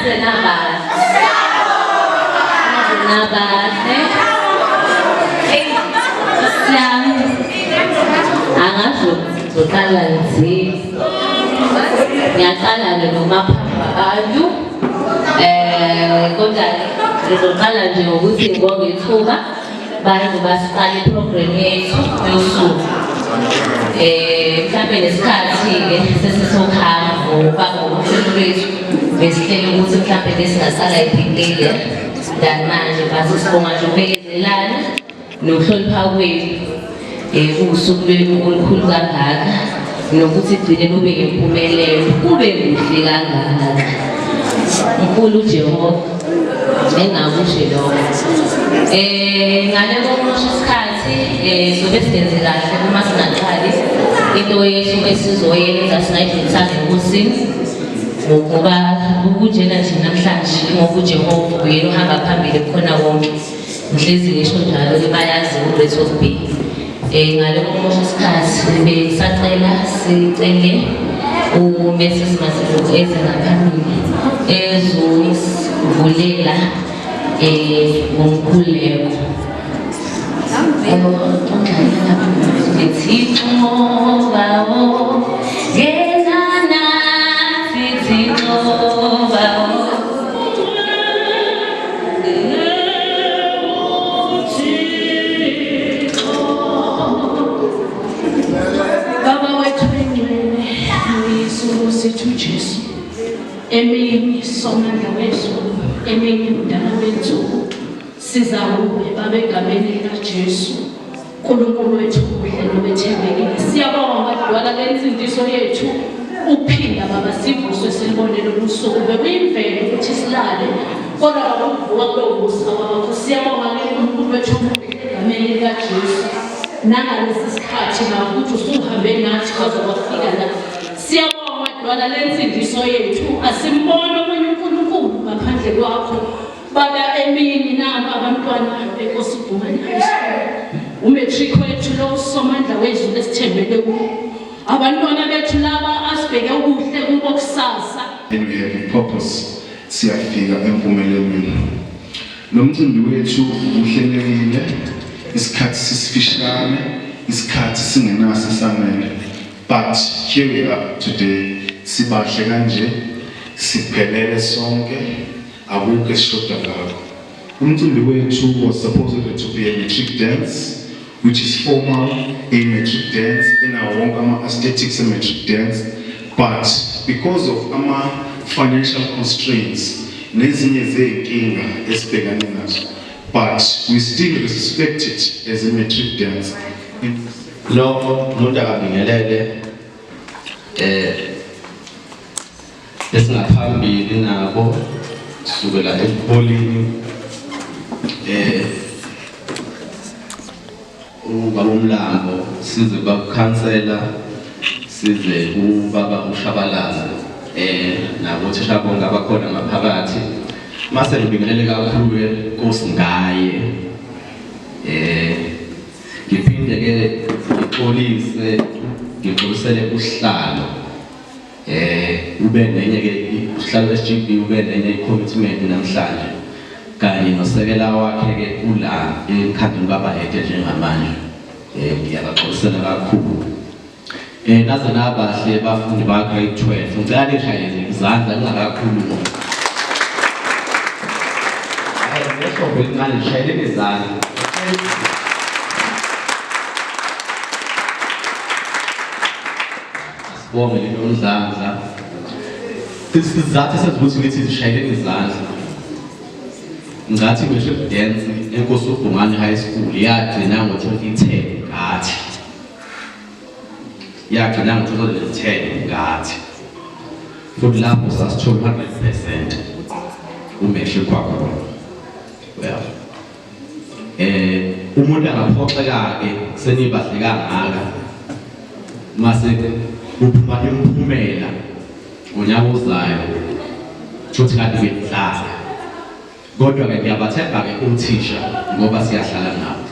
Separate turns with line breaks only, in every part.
naze nabahle siyami angasho zoqala nzima ngiyaqala nomaphaphayo kodwa ngizoqala nje ukuthi ngibonge ithuba bantu basiqala iprogram yethu yosuku mhlawumbe nesikhathi-ke sesisokuhamba ngoba ngokuhlelo lwethu besihlele ukuthi mhlawumbe besingasala iphelile than manje base sibonga nje ukubekezelana nokuhlonipha kwenu kuwusuku lwenu olukhulu kangaka nokuthi kugcine kube impumelelo kube kuhle kangaka uNkulunkulu uJehova engakusho lokho ngale kokusho isikhathi sobe sidenze kahle uma singaqali into yethu esizoyenza singayidlulisanga enkosini ngoba ukunjena nje namhlanje ngoba uJehova uyena uhamba phambili khona konke ngihlezi ngisho njalo bayazi uRate of B ngale kokusho isikhathi besacela sicele uMrs Masibuko ezingaphambili ezosivulela ngomkhuleko
sethu Jesu emini somandla wezulu emini mdala wethu sizawuwe babegameni likaJesu uNkulunkulu wethu kuhle nobethembekile siyabonga ngadwala lensindiso yethu uphinda baba sivuswe silibonele ubusuku bekuyimvelo ukuthi silale kodwa bakuvuka kwevusa wakho siyabonga uNkulunkulu wethu egameni likaJesu nangalesi sikhathi ukuthi usuhambe nathi kwaze kwafika la siyabonga ngadwala lensindiso yethu asimbona omunye uNkulunkulu ngaphandle kwakho baba emini naba abantwana beNkosi Bhumani High School umatric wethu lo somandla wezulu esithembele kuwo abantwana bethu laba asibheke ukuhle kubo kusasa
and we have a purpose siyafika empumelelweni nomcimbi wethu uhlelekile isikhathi sisifishane isikhathi singenaso sanele but here we are today sibahle kanje siphelele sonke akukho esishoda ngakho umcimbi wethu was supposed to be a matric dance which is formal a matric dance in our wonke aesthetics matric dance but because of financial constraints nezinye zeyinkinga esibhekane nazo but we still respect it as a matric dance
lo umuntu akabingelele esingaphambili nabo sukela eholini ubaba uMlambo size bakukhansela size ubaba uShabalala nabo thishabonga abakhona ngaphakathi mase ngibingelele kakhulu Nkosi ngaye ngiphinde ke ngixolise ngixolisele uhlalo ube nenye ke uhlalo SGB ube nenye commitment namhlanje kanye nosekela wakhe ke kula ekhadini kaBahete njengamanje ngiyabaxolisela kakhulu naze nabahle bafundi ba grade 12 ngicela nishayele izandla ngakakhulu ngisho bencane nishayele izandla sibonge lento umdlandla isizathu esenza ukuthi nishayele izandla ngathi ngisho dance eNkosi uBhumani High School yagcina ngo-2010 ngathi yagcina ngo-2010 ngathi futhi lapho sasithola 100% umehlo kwakho well umuntu angaphoxeka-ke senibahle kangaka mase uphuma imiphumela ngonyaka ozayo futhi kanti ngiyadlala kodwa-ke ngiyabathemba-ke uthisha ngoba siyahlala nabo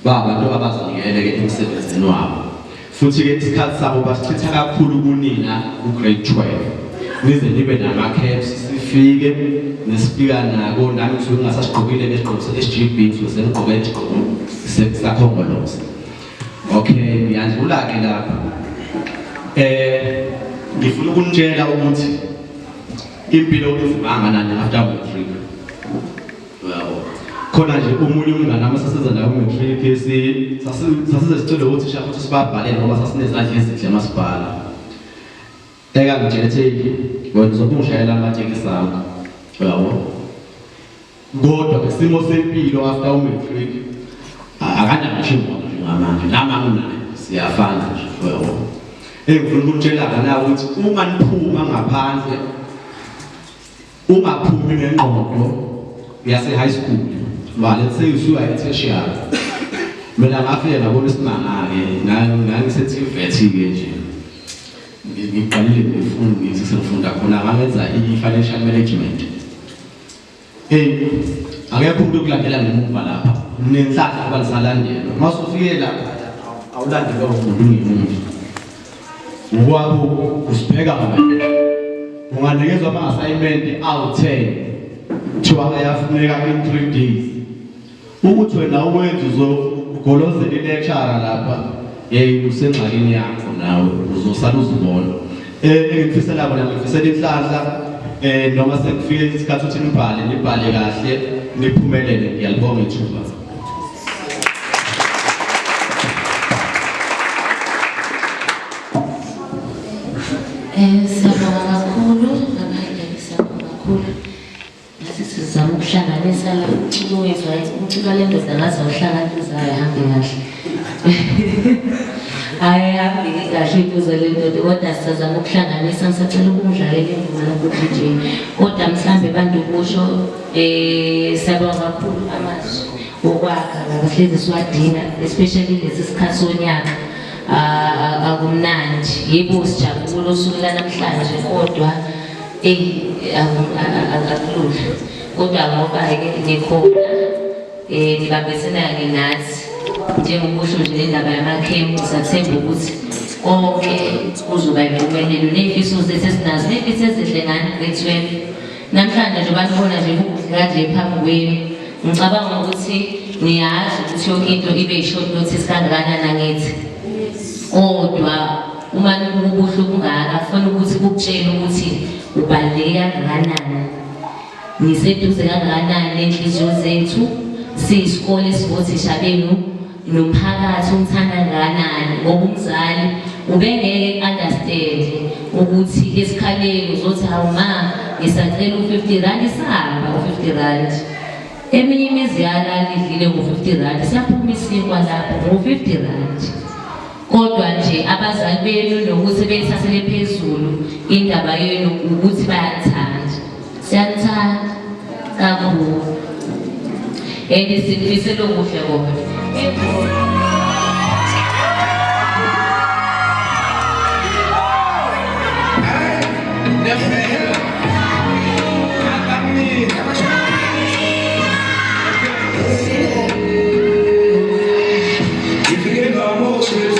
babantu abazinikele-ke emsebenzini wabo futhi-ke isikhathi sabo basichitha kakhulu kunina ku-grade 12 nize nibe nama-caps nifike nisifika nako nami ngisuke ngingasasigqokile lesigqoko se-SGB ngisuke sengigqoke isigqoko sakhongolose. Okay, ngiyandlula-ke lapho. Ngifuna ukunitshela ukuthi impilo izibanganani after matric. Well, khona nje umunye umngane nami sasiza nayo matric sasize sicela ukuthi sha futhi sibabhalele ngoba sasinezandla ezinhle masibhala. Ngitshele bona uzobungishayela amatekisi ami. Yabo. Kodwa isimo sempilo after matric akanamisho imoto njengamanje nama unayo siyafana nje. Yabo. Ngifuna ukutshela ngana ukuthi uma niphuma ngaphandle ungaphumi ngengqondo yase high school vale seyisuka e-tertiary mina ngafike ngabona isimanga-ke ngangisethi vet-ke nje ngiqalile ngithi sengifunda khona ngangenza i-financial management. Akekho umuntu okulandela ngemuva lapha nenhlanhla ngoba lisalandelwa uma usufike lapha awulandelwa umuntu ngemuva ngokwabo usibheka ngabantu unganikezwa ama-assignment awu-10 kuthiwa ayafuneka in 3 days ukuthi wena uwenza uzogolozela i-lecturer lapha usengxakini yakho nawe uzosala uzibona. Engifisela bona ngifisela inhlanhla noma sekufike isikhathi ukuthi nibhale kahle niphumelele. Ngiyalibonga ithuba.
Siyabonga kakhulu kakhulu. Nasi sizama ukuhlanganisa la umculo wethu umculo le ndoda ngaze awuhlanganisa ayihambe kahle. Ayihambi kahle kuze le ndoda kodwa sizama ukuhlanganisa ngisacela ukudlalela indima ku-DJ. Kodwa mhlambe bantu kusho siyabonga kakhulu amazwi okwakha ngahlezi siwadinga especially lesi sikhathi sonyaka. Akumnandi yebo sijabule usuku lanamhlanje kodwa akulula kodwa ngoba-ke nikhona nibambisana-ke nathi njengokusho nje lendaba yamakhempu sathemba ukuthi konke kuzoba impumelelo ney'fiso zethu esinazo ney'fiso ezihle ngani grade 12 namhlanje nje banibona nje kukuhle kanje phambi kwenu ngicabanga ukuthi niyazi ukuthi yonke into ibe i-short notice kangakanani angithi. Kodwa uma kubuhle kungaka kufanele ukuthi kukutshele ukuthi ubaluleke kangakanani niseduze kangakanani nenhliziyo zethu siyisikole esibothisha benu nomphakathi umthanda kangakanani ngoba umzali ubengeke understand ukuthi esikhaleni uzothi hawu ma ngisacela u-50 rand isahamba u-50 rand eminye imizi yalalidlile ngo-50 rand siyaphuma isinkwa lapho ngo-50 rand. Kodwa nje abazali benu nokuthi beyithathele phezulu indaba yenu ukuthi bayathanda. Siyathanda kakhulu. Sifisela okuhle konke.
She's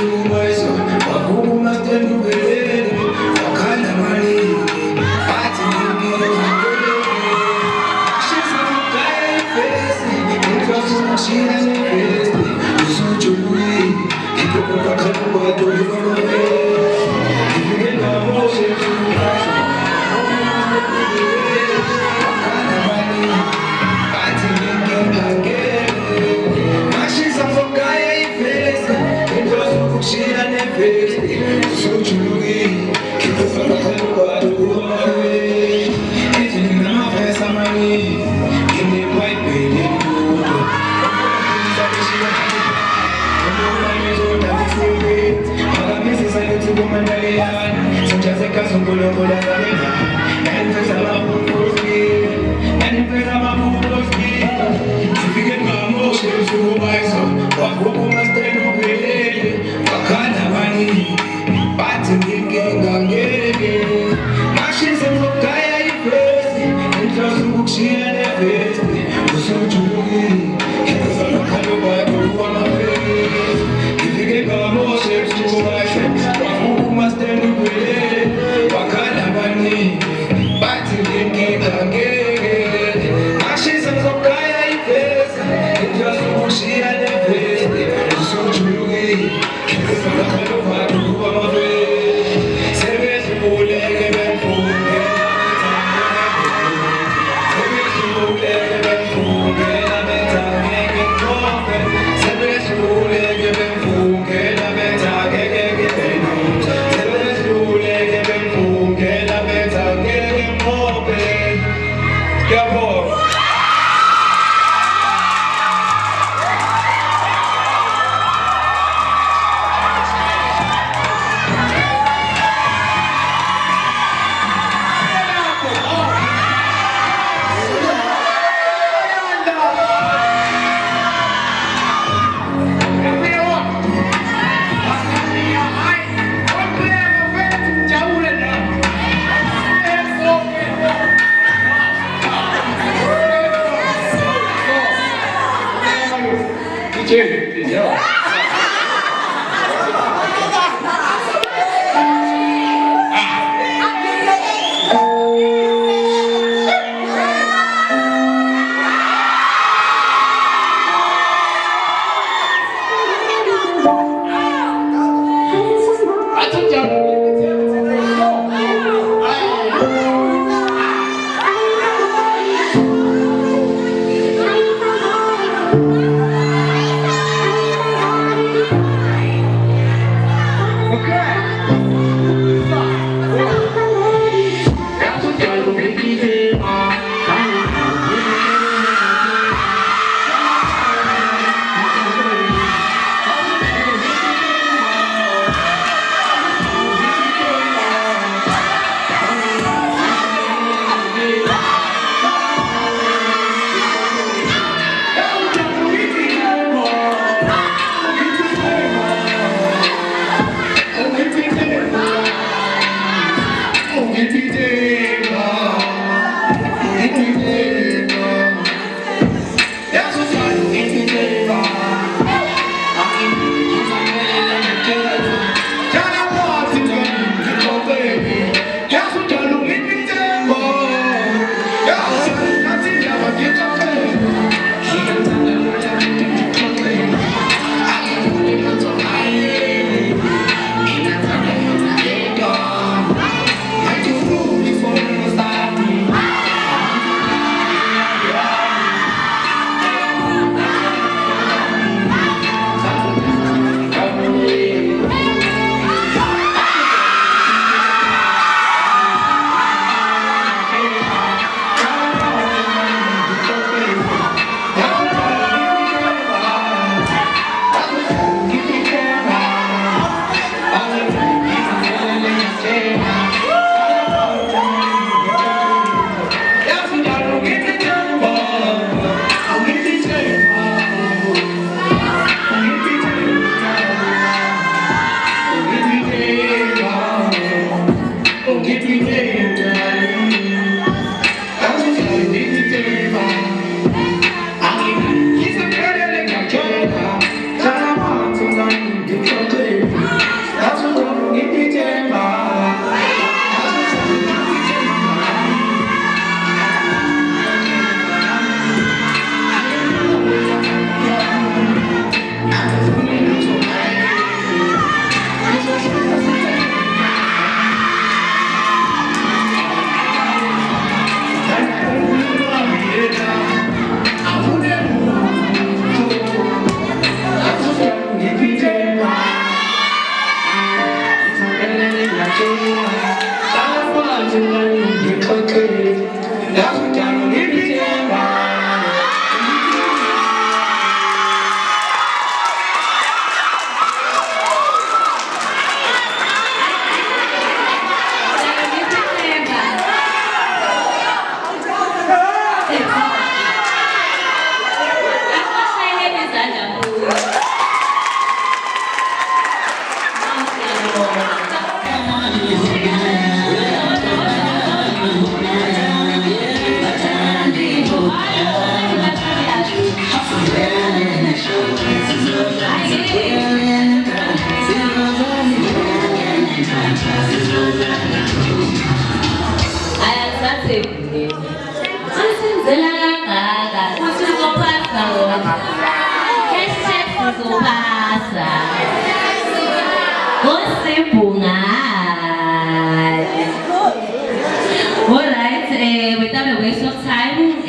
Alright, without a waste of time,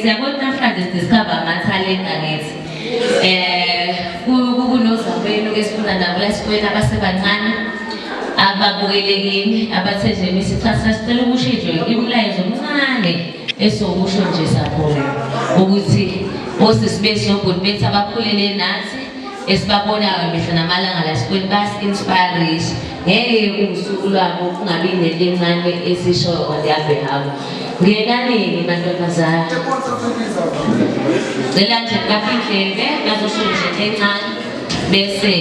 siyabona namhlanje discover ama-talent angithi. Kunozabelo esifunda nabo la esikoleni abasebancane ababukelekile abathe nje misi cha sasicela ukushintshwe imlayezo omncane esokusho nje sakhona ukuthi osisi bethu nobhuti bethu abakhulele nathi esibabonayo mihla namalanga la esikoleni basi-inspire ngeke usuku lwabo kungabi nento encane esishoyo on their behalf. Ngenanini mantombazane cela nje kapindlebe bazosho nje encane bese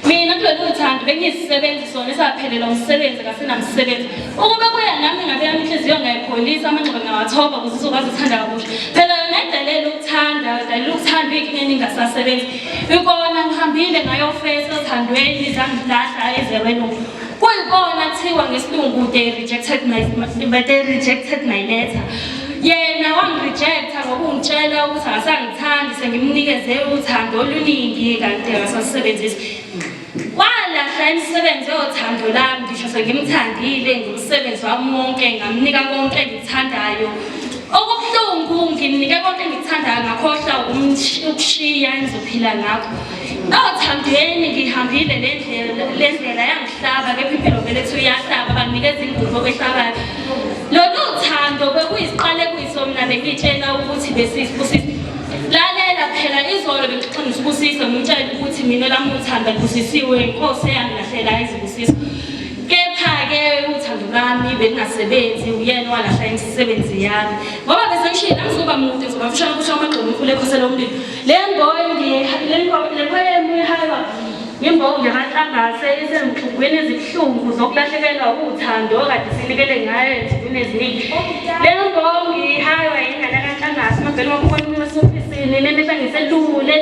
Mina kulolu thando bengisisebenzi sona esaphelelwa umsebenzi kasenamsebenzi ukube kuya nami ngabe yami inhliziyo ngayipholisa amanxeba ngawathoba ukuze izokwazi ukuthanda kabusha phela yona idalela ukuthanda inkinga eningasasebenzi ikona ngihambile ngayofesa othandweni zangidlahla ezerweni kuyibona kuthiwa ngesilungu they rejected my letter yena wangirejecta ngokungitshela ukuthi akasangithandi sengimnikeze uthando oluningi kanti akasasebenzisi walahla imisebenzi yothando lami ngisho sengimthandile ngomsebenzi wami wonke ngamnika konke engithandayo okubuhlungu ngimnike konke engithandayo ngakhohlwa ukushiya engizophila ngakho othandweni ngihambile le ndlela yangihlaba kepha impilo vele ethi uyahlaba banikeza ingubo behlabayo lolu thando bekuyisiqale kuyisomna bengitshela ukuthi besisibusisi lalela phela izolo bengixolisa ubusisa ngimtshela ukuthi mina lami uthanda libusisiwe inkosi yangilahlela izibusiso kepha-ke uthando lami belingasebenzi uyena walahla imisebenzi yami ngoba bese ngishilo angizoba mude ngizoba mfushane kusho amagqomo umkhulu ekhosela umlilo le poem ihaywa ngimbonge kaNhlangase isemxhugweni ezibuhlungu zokulahlekelwa uthando kade sinikele ngayo ezintweni eziningi le mbongi ihaywa ingane kaNhlangase mabhele wabona umusofisini nene bengiselule